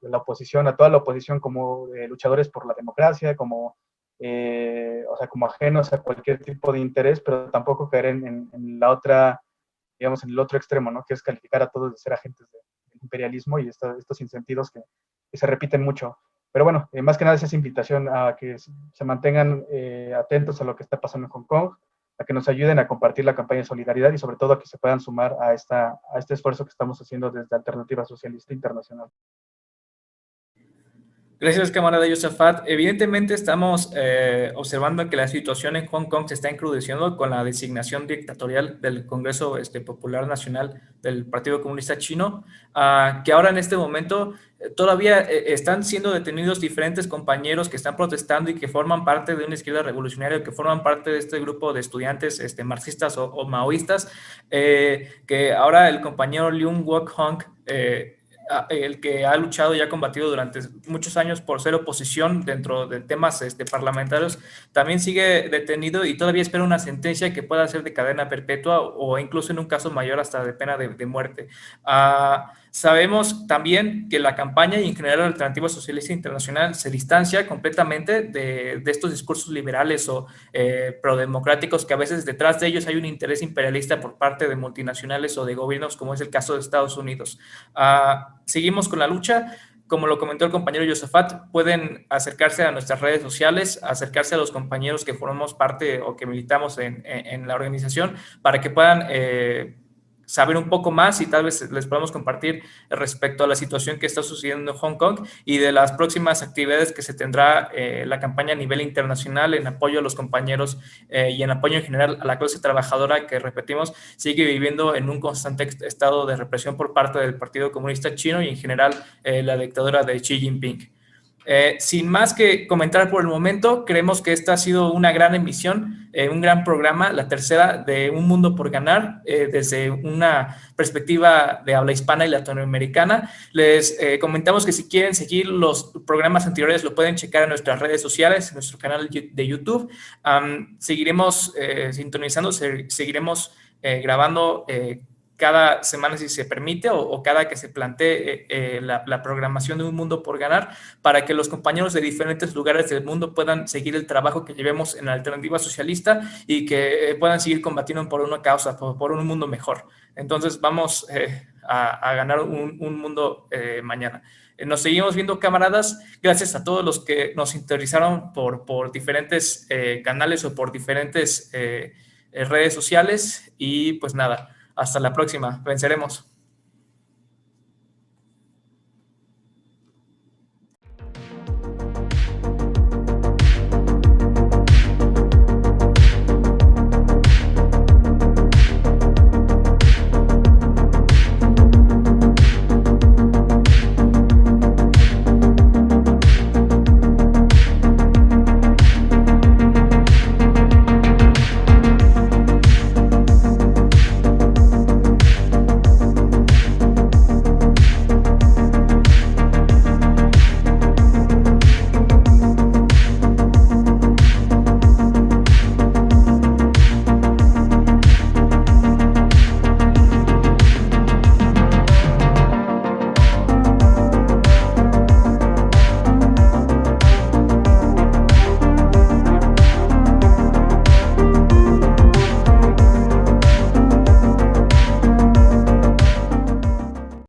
la oposición, a toda la oposición como luchadores por la democracia, como, o sea, como ajenos a cualquier tipo de interés, pero tampoco caer en la otra, digamos, en el otro extremo, ¿no? Que es calificar a todos de ser agentes del imperialismo y estos insentidos que se repiten mucho. Pero bueno, más que nada es esa invitación a que se mantengan atentos a lo que está pasando en Hong Kong, a que nos ayuden a compartir la campaña de solidaridad y sobre todo a que se puedan sumar a este esfuerzo que estamos haciendo desde Alternativa Socialista Internacional. Gracias, camarada Yosafat. Evidentemente estamos observando que la situación en Hong Kong se está encrudeciendo con la designación dictatorial del Congreso Popular Nacional del Partido Comunista Chino, que ahora en este momento todavía están siendo detenidos diferentes compañeros que están protestando y que forman parte de una izquierda revolucionaria, que forman parte de este grupo de estudiantes marxistas o maoístas, que ahora el compañero Leung Wok-hong, el que ha luchado y ha combatido durante muchos años por ser oposición dentro de temas parlamentarios, también sigue detenido y todavía espera una sentencia que pueda ser de cadena perpetua o incluso en un caso mayor hasta de pena de muerte. Sabemos también que la campaña y en general la Alternativa Socialista Internacional se distancia completamente de estos discursos liberales o prodemocráticos, que a veces detrás de ellos hay un interés imperialista por parte de multinacionales o de gobiernos, como es el caso de Estados Unidos. Seguimos con la lucha. Como lo comentó el compañero Yosafat, pueden acercarse a nuestras redes sociales, acercarse a los compañeros que formamos parte o que militamos en la organización para que puedan saber un poco más y tal vez les podamos compartir respecto a la situación que está sucediendo en Hong Kong y de las próximas actividades que se tendrá la campaña a nivel internacional en apoyo a los compañeros y en apoyo en general a la clase trabajadora que, repetimos, sigue viviendo en un constante estado de represión por parte del Partido Comunista Chino y en general la dictadura de Xi Jinping. Sin más que comentar por el momento, creemos que esta ha sido una gran emisión, un gran programa, la tercera de Un Mundo por Ganar, desde una perspectiva de habla hispana y latinoamericana. Les comentamos que si quieren seguir los programas anteriores lo pueden checar en nuestras redes sociales, en nuestro canal de YouTube. Seguiremos sintonizando, seguiremos grabando cada semana si se permite o cada que se plantee la programación de Un Mundo por Ganar, para que los compañeros de diferentes lugares del mundo puedan seguir el trabajo que llevemos en la Alternativa Socialista y que puedan seguir combatiendo por una causa, por un mundo mejor. Entonces vamos a ganar un mundo mañana. Nos seguimos viendo, camaradas. Gracias a todos los que nos sintonizaron por diferentes canales o por diferentes redes sociales y pues nada. Hasta la próxima. Venceremos.